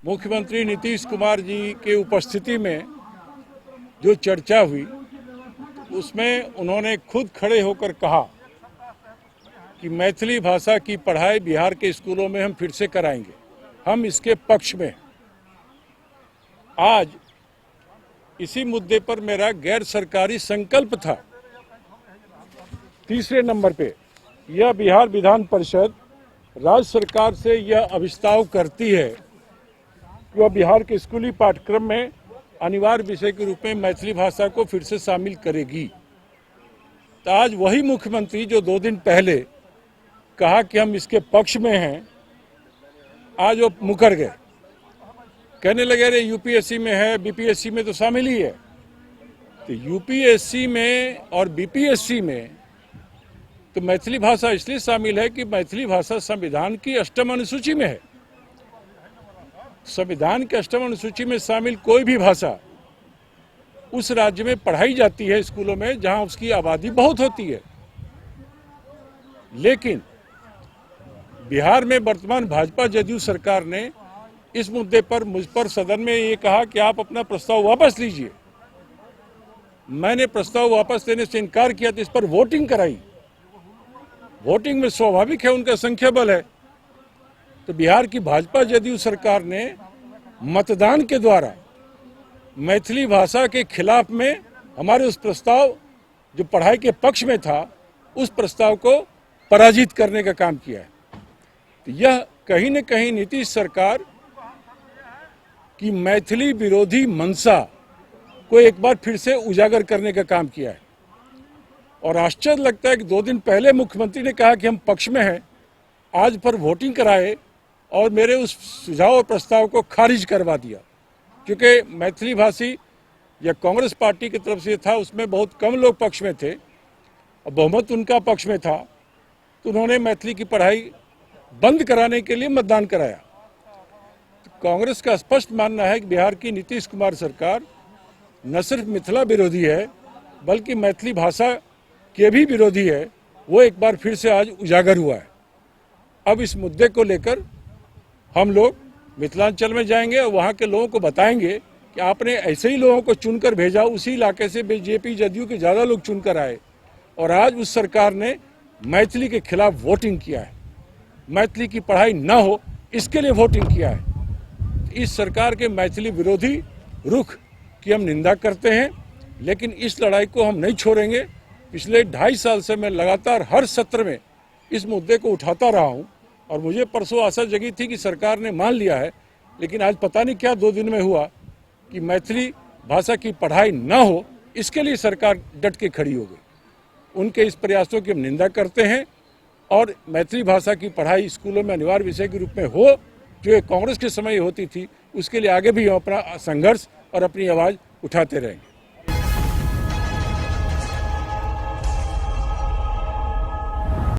मुख्यमंत्री नीतीश कुमार जी के उपस्थिति में जो चर्चा हुई उसमें उन्होंने खुद खड़े होकर कहा कि मैथिली भाषा की पढ़ाई बिहार के स्कूलों में हम फिर से कराएंगे। हम इसके पक्ष में। आज इसी मुद्दे पर मेरा गैर सरकारी संकल्प था। तीसरे नंबर पे यह बिहार विधान परिषद राज्य सरकार से यह अभिस्ताव करती है कि वह बिहार के स्कूली पाठ्यक्रम में अनिवार्य विषय के रूप में मैथिली भाषा को फिर से शामिल करेगी। तो आज वही मुख्यमंत्री जो 2 दिन पहले कहा कि हम इसके पक्ष में हैं, आज वो मुकर गए। कहने लगे अरे यूपीएससी में है, बीपीएससी में तो शामिल ही है। तो यूपीएससी में और बीपीएससी में तो मैथिली भाषा इसलिए शामिल है कि मैथिली भाषा संविधान की 8वीं अनुसूची में है। संविधान के 8वीं अनुसूची में शामिल कोई भी भाषा उस राज्य में पढ़ाई जाती है स्कूलों में जहां उसकी आबादी बहुत होती है। लेकिन बिहार में वर्तमान भाजपा जदयू सरकार ने इस मुद्दे पर मुझ पर सदन में ये कहा कि आप अपना प्रस्ताव वापस लीजिए। मैंने प्रस्ताव वापस लेने से इनकार किया तो इस पर वोटिंग कराई। वोटिंग में स्वाभाविक है उनका संख्या बल है। तो बिहार की भाजपा जदयू सरकार ने मतदान के द्वारा मैथिली भाषा के खिलाफ में हमारे उस प्रस्ताव जो पढ़ाई के पक्ष में था उस प्रस्ताव को पराजित करने का काम किया है। तो यह कहीं न कहीं नीतीश सरकार की मैथिली विरोधी मंशा को एक बार फिर से उजागर करने का काम किया है। और आश्चर्य लगता है कि 2 दिन पहले मुख्यमंत्री ने कहा कि हम पक्ष में हैं, आज पर वोटिंग कराए और मेरे उस सुझाव और प्रस्ताव को खारिज करवा दिया। क्योंकि मैथिली भाषी या कांग्रेस पार्टी की तरफ से था, उसमें बहुत कम लोग पक्ष में थे और बहुमत उनका पक्ष में था, तो उन्होंने मैथिली की पढ़ाई बंद कराने के लिए मतदान कराया। तो कांग्रेस का स्पष्ट मानना है कि बिहार की नीतीश कुमार सरकार न सिर्फ मिथिला विरोधी है बल्कि मैथिली भाषा के भी विरोधी है। वो एक बार फिर से आज उजागर हुआ है। अब इस मुद्दे को लेकर हम लोग मिथिलांचल में जाएंगे और वहाँ के लोगों को बताएंगे कि आपने ऐसे ही लोगों को चुनकर भेजा, उसी इलाके से बीजेपी जदयू के ज़्यादा लोग चुनकर आए और आज उस सरकार ने मैथिली के खिलाफ वोटिंग किया है। मैथिली की पढ़ाई ना हो इसके लिए वोटिंग किया है। इस सरकार के मैथिली विरोधी रुख की हम निंदा करते हैं, लेकिन इस लड़ाई को हम नहीं छोड़ेंगे। पिछले 2.5 साल से मैं लगातार हर सत्र में इस मुद्दे को उठाता रहा हूं और मुझे परसों आशा जगी थी कि सरकार ने मान लिया है, लेकिन आज पता नहीं क्या 2 दिन में हुआ कि मैथिली भाषा की पढ़ाई ना हो इसके लिए सरकार डट के खड़ी हो गई। उनके इस प्रयासों की हम निंदा करते हैं और मैथिली भाषा की पढ़ाई स्कूलों में अनिवार्य विषय के रूप में हो, जो एक कांग्रेस के समय होती थी, उसके लिए आगे भी हम अपना संघर्ष और अपनी आवाज़ उठाते रहेंगे।